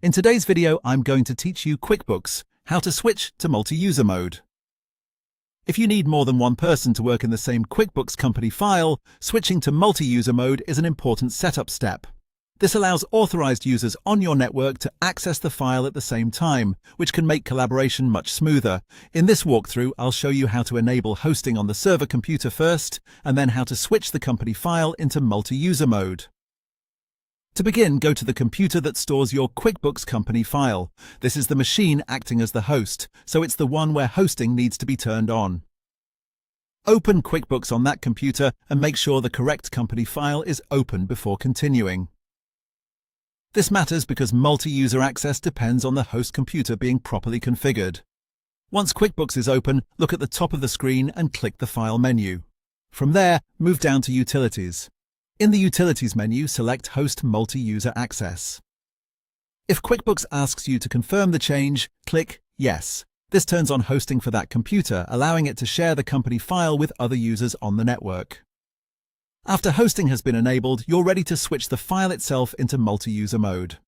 In today's video, I'm going to teach you QuickBooks, how to switch to multi-user mode. If you need more than one person to work in the same QuickBooks company file, switching to multi-user mode is an important setup step. This allows authorized users on your network to access the file at the same time, which can make collaboration much smoother. In this walkthrough, I'll show you how to enable hosting on the server computer first, and then how to switch the company file into multi-user mode. To begin, go to the computer that stores your QuickBooks company file. This is the machine acting as the host, so it's the one where hosting needs to be turned on. Open QuickBooks on that computer and make sure the correct company file is open before continuing. This matters because multi-user access depends on the host computer being properly configured. Once QuickBooks is open, look at the top of the screen and click the File menu. From there, move down to Utilities. In the Utilities menu, select Host Multi-User Access. If QuickBooks asks you to confirm the change, click Yes. This turns on hosting for that computer, allowing it to share the company file with other users on the network. After hosting has been enabled, you're ready to switch the file itself into multi-user mode.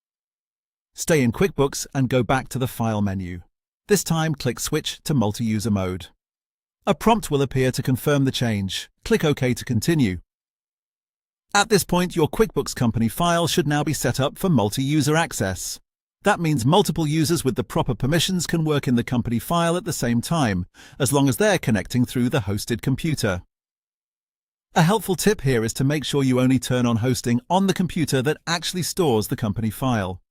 Stay in QuickBooks and go back to the File menu. This time, click Switch to multi-user mode. A prompt will appear to confirm the change. Click OK to continue. At this point, your QuickBooks company file should now be set up for multi-user access. That means multiple users with the proper permissions can work in the company file at the same time, as long as they're connecting through the hosted computer. A helpful tip here is to make sure you only turn on hosting on the computer that actually stores the company file.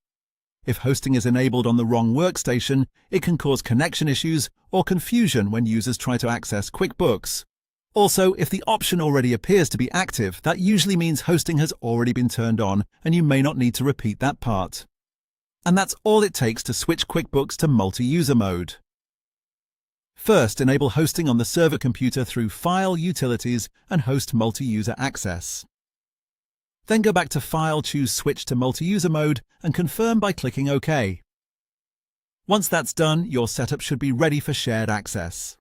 If hosting is enabled on the wrong workstation, it can cause connection issues or confusion when users try to access QuickBooks. Also, if the option already appears to be active, that usually means hosting has already been turned on and you may not need to repeat that part. And that's all it takes to switch QuickBooks to multi-user mode. First, enable hosting on the server computer through File, Utilities, and Host Multi-User Access. Then go back to File, choose Switch to multi-user mode, and confirm by clicking OK. Once that's done, your setup should be ready for shared access.